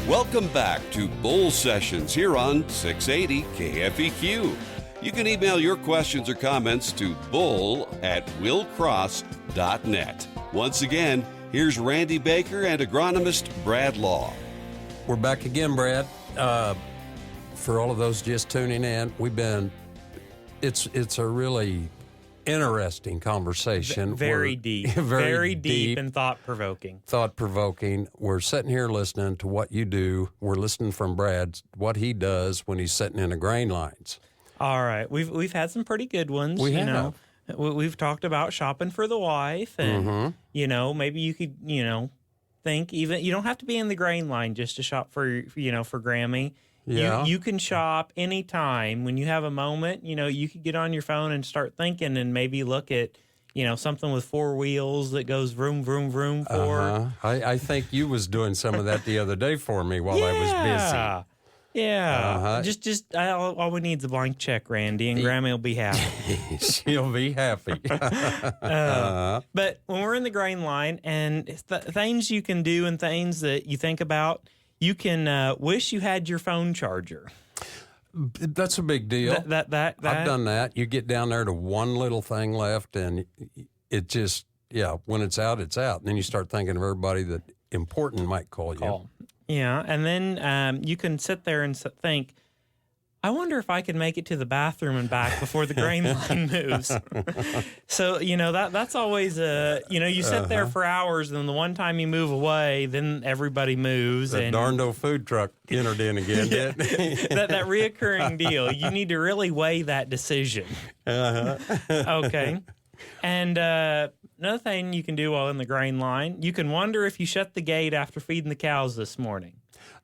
Welcome back to Bull Sessions here on 680 KFEQ. You can email your questions or comments to bull@willcross.net. Once again, here's Randy Baker and agronomist Brad Law. We're back again, Brad. For all of those just tuning in, it's a really interesting conversation. Very deep. Very deep and thought-provoking. Thought-provoking. We're sitting here listening to what you do. We're listening from Brad, what he does when he's sitting in the grain lines. All right. We've had some pretty good ones. We have. Know. We've talked about shopping for the wife and, maybe you could, think even, you don't have to be in the grain line just to shop for Grammy. Yeah. You can shop anytime. When you have a moment, you could get on your phone and start thinking and maybe look at, something with four wheels that goes vroom, vroom, vroom forward. I think you was doing some of that the other day for me while I was busy. Yeah. Just all we need is a blank check, Randy, and Grammy will be happy. She'll be happy. But when we're in the grain line and things you can do and things that you think about, you can wish you had your phone charger. That's a big deal. That I've done that. You get down there to one little thing left, and it just, when it's out, it's out. And then you start thinking of everybody that important might call you. Yeah, and then you can sit there and think, I wonder if I could make it to the bathroom and back before the grain line moves. So, that's always you sit there for hours, and the one time you move away, then everybody moves. That darned old food truck entered in again, didn't it? that reoccurring deal. You need to really weigh that decision. Okay. And another thing you can do while in the grain line, you can wonder if you shut the gate after feeding the cows this morning.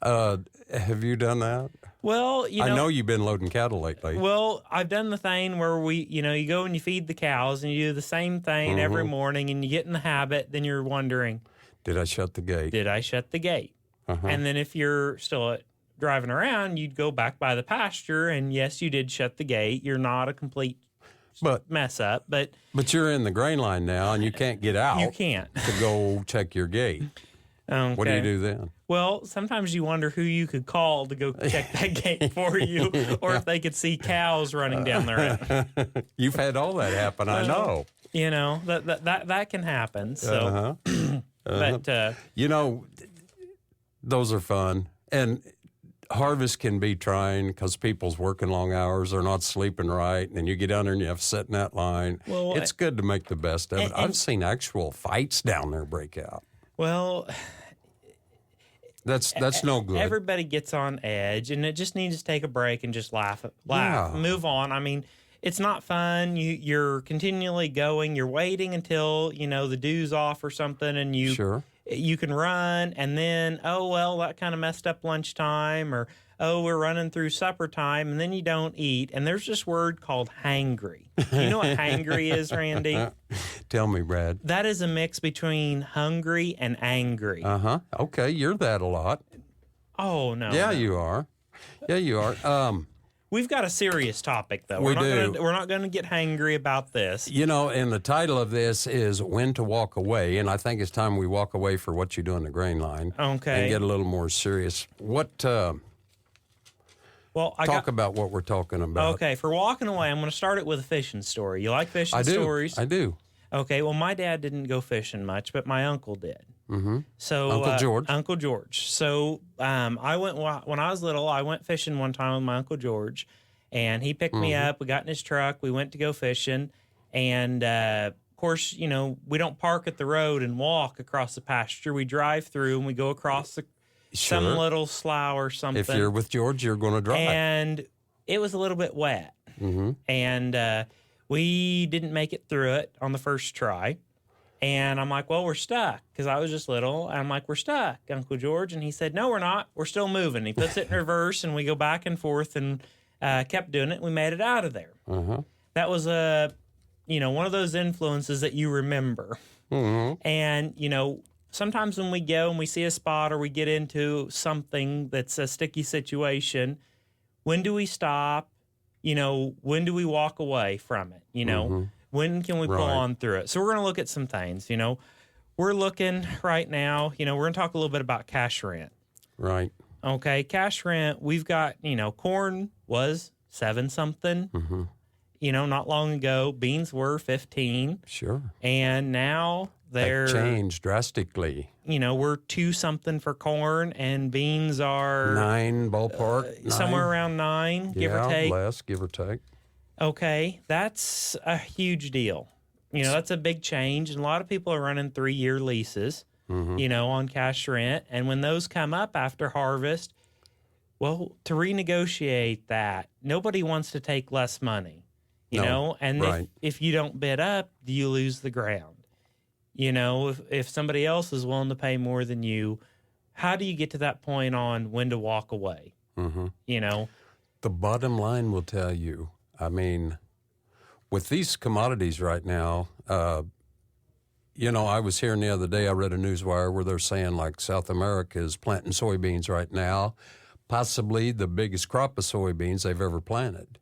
Have you done that? Well, I know you've been loading cattle lately. Well, I've done the thing where you go and you feed the cows and you do the same thing every morning and you get in the habit, then you're wondering, did I shut the gate? Did I shut the gate? And then if you're still driving around, you'd go back by the pasture and yes, you did shut the gate. You're not a complete mess up, but you're in the grain line now and you can't get out. You can't. To go check your gate. Okay. What do you do then? Well, sometimes you wonder who you could call to go check that gate for you, or if they could see cows running down the road. You've had all that happen, I know. That can happen. So, but those are fun, and harvest can be trying because people's working long hours, they're not sleeping right, and then you get down there and you have to sit in that line. Well, it's good to make the best of it. I've seen actual fights down there break out. Well, that's no good. Everybody gets on edge, and it just needs to take a break and just laugh, move on. I mean, it's not fun. You're continually going. You're waiting until the dew's off or something, and you can run, and then that kind of messed up lunchtime, or we're running through supper time, and then you don't eat, and there's this word called hangry. You know what hangry is, Randy? Tell me, Brad. That is a mix between hungry and angry. Okay, you're that a lot. Oh, no. Yeah, you are. Yeah, you are. We've got a serious topic, though. We're not going to get hangry about this. And the title of this is When to Walk Away, and I think it's time we walk away for what you do in the grain line. Okay. And get a little more serious. Talk about what we're talking about. Okay, for walking away, I'm going to start it with a fishing story. You like fishing stories? I do. Okay, well, my dad didn't go fishing much, but my uncle did. Mm-hmm. So Uncle George. So I went when I was little. I went fishing one time with my Uncle George, and he picked me up. We got in his truck. We went to go fishing, and of course, we don't park at the road and walk across the pasture. We drive through and we go across some little slough or something. If you're with George, you're going to drive. And it was a little bit wet, and we didn't make it through it on the first try. And I'm like, well, we're stuck, because I was just little. And I'm like, we're stuck, Uncle George. And he said, no, we're not. We're still moving. He puts it in reverse, and we go back and forth and kept doing it. We made it out of there. That was one of those influences that you remember. And, sometimes when we go and we see a spot or we get into something that's a sticky situation, when do we stop? When do we walk away from it? When can we pull on through it? So we're going to look at some things. We're looking right now, we're going to talk a little bit about cash rent. Right. Okay, cash rent, we've got, corn was 7 something. Mm-hmm. Not long ago, beans were 15. Sure. And now they're That changed drastically. We're 2 something for corn, and beans are 9 ballpark. somewhere around 9, give or take. Less, give or take. Okay, that's a huge deal. That's a big change, and a lot of people are running 3-year leases, on cash rent. And when those come up after harvest, well, to renegotiate that, nobody wants to take less money, and right. if you don't bid up, you lose the ground. If somebody else is willing to pay more than you, how do you get to that point on when to walk away? Mm-hmm. The bottom line will tell you, with these commodities right now, I was hearing the other day, I read a newswire where they're saying like South America is planting soybeans right now, possibly the biggest crop of soybeans they've ever planted.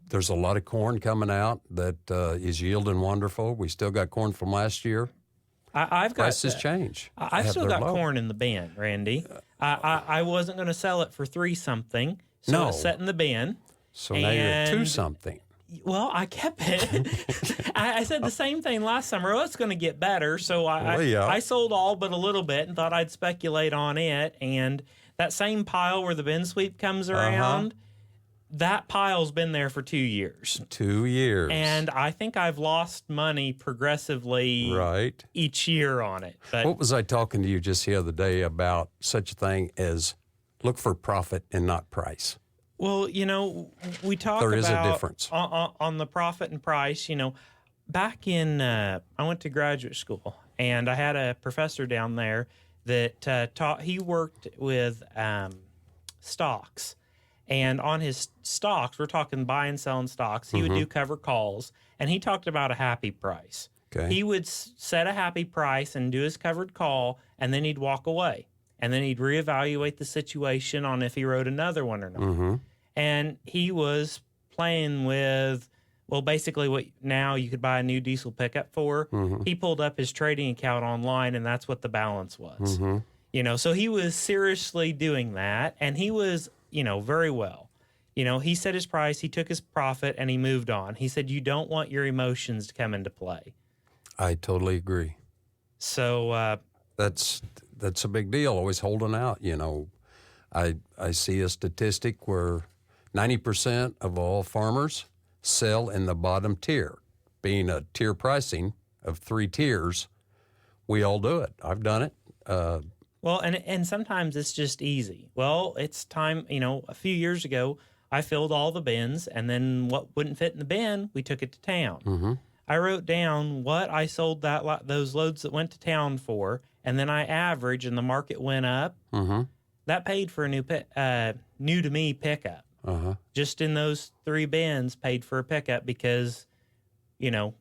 There's a lot of corn coming out that is yielding wonderful. We still got corn from last year. I've got prices change. I've still got corn in the bin, Randy. I wasn't going to sell it for 3 something, so it's set in the bin. So now you're 2 something. Well, I kept it. I said the same thing last summer. It's going to get better. So I sold all but a little bit and thought I'd speculate on it. And that same pile where the bin sweep comes around, that pile's been there for 2 years. 2 years. And I think I've lost money progressively each year on it. But what was I talking to you just the other day about such a thing as look for profit and not price? Well, we talk there about is a difference on the profit and price. Back in I went to graduate school, and I had a professor down there that taught. He worked with stocks, and on his stocks, we're talking buy and selling stocks. He would do cover calls, and he talked about a happy price. Okay. He would set a happy price and do his covered call, and then he'd walk away, and then he'd reevaluate the situation on if he wrote another one or not. Mm-hmm. And he was playing with, basically what now you could buy a new diesel pickup for. Mm-hmm. He pulled up his trading account online, and that's what the balance was. Mm-hmm. So he was seriously doing that, and he was, very well. He set his price, he took his profit, and he moved on. He said, you don't want your emotions to come into play. I totally agree. So that's a big deal, always holding out. I see a statistic where 90% of all farmers sell in the bottom tier. Being a tier pricing of 3 tiers, we all do it. I've done it. And sometimes it's just easy. Well, it's time, a few years ago, I filled all the bins, and then what wouldn't fit in the bin, we took it to town. Mm-hmm. I wrote down what I sold those loads that went to town for, and then I averaged, and the market went up. Mm-hmm. That paid for a new to me pickup. Just in those 3 bins paid for a pickup because,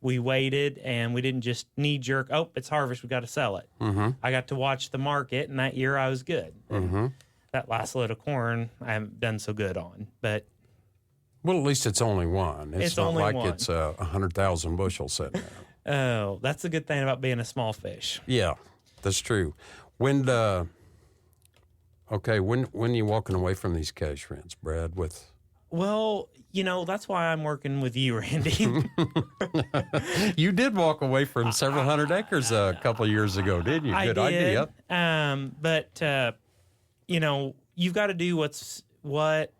we waited and we didn't just knee jerk, it's harvest, we got to sell it. Mm-hmm. I got to watch the market, and that year I was good. Mm-hmm. That last load of corn I haven't done so good on, but. Well, at least it's only one. It's not only like one. It's 100,000 bushels sitting there. Oh, that's the good thing about being a small fish. Yeah, that's true. When are you walking away from these cash rents, Brad? Well, that's why I'm working with you, Randy. You did walk away from several hundred acres a couple of years ago, didn't you? Good idea. But you've got to do what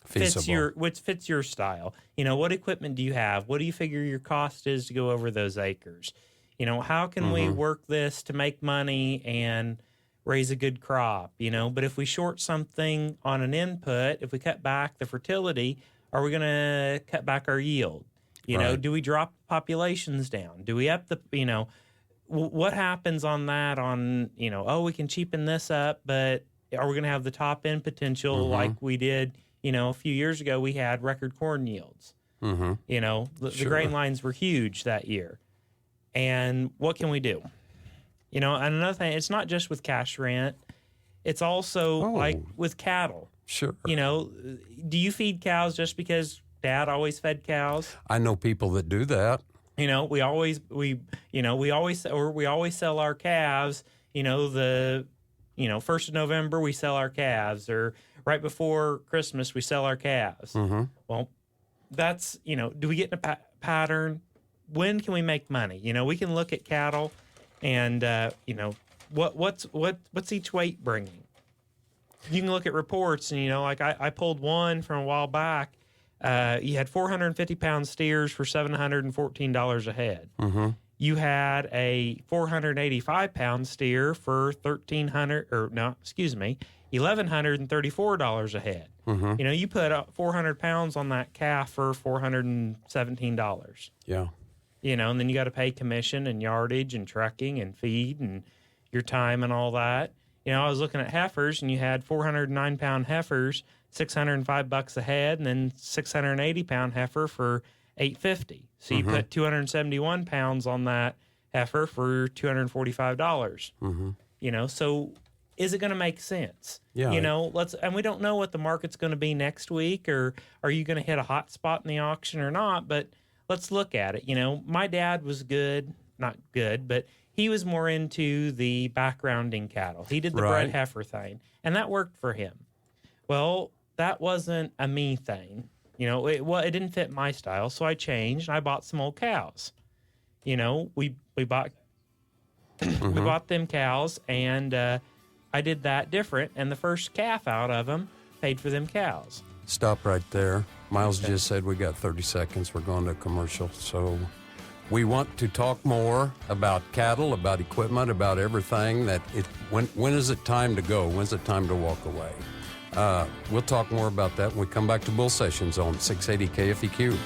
fits your style. What equipment do you have? What do you figure your cost is to go over those acres? How can we work this to make money and raise a good crop, But if we short something on an input, if we cut back the fertility, are we going to cut back our yield? Do we drop populations down? Do we up the, what happens on that we can cheapen this up, but are we going to have the top end potential like we did, a few years ago? We had record corn yields. Mm-hmm. The grain lines were huge that year. And what can we do? And another thing, it's not just with cash rent. It's also like with cattle. Sure. Do you feed cows just because Dad always fed cows? I know people that do that. We always sell our calves. The 1st of November, we sell our calves, or right before Christmas, we sell our calves. Mm-hmm. Well, that's, do we get in a pattern? When can we make money? We can look at cattle and, what's each weight bringing? You can look at reports and, like I pulled one from a while back. You had 450-pound steers for $714 a head. Mm-hmm. You had a 485-pound steer for $1,134 a head. Mm-hmm. You put up 400 pounds on that calf for $417. Yeah. And then you got to pay commission and yardage and trucking and feed and your time and all that. I was looking at heifers, and you had 409-pound heifers, $605 a head, and then 680-pound heifer for $850. So you put 271 pounds on that heifer for $245. Mm-hmm. So is it going to make sense? Yeah. And we don't know what the market's going to be next week, or are you going to hit a hot spot in the auction or not? But let's look at it. My dad was not good, but he was more into the backgrounding cattle. He did the bred heifer thing, and that worked for him. Well, that wasn't a me thing. It didn't fit my style, so I changed. I bought some old cows. We bought we bought them cows, and I did that different. And the first calf out of them paid for them cows. Stop right there. Miles just said we got 30 seconds. We're going to commercial. So we want to talk more about cattle, about equipment, about everything. When is it time to go? When's it time to walk away? We'll talk more about that when we come back to Bull Sessions on 680 KFEQ.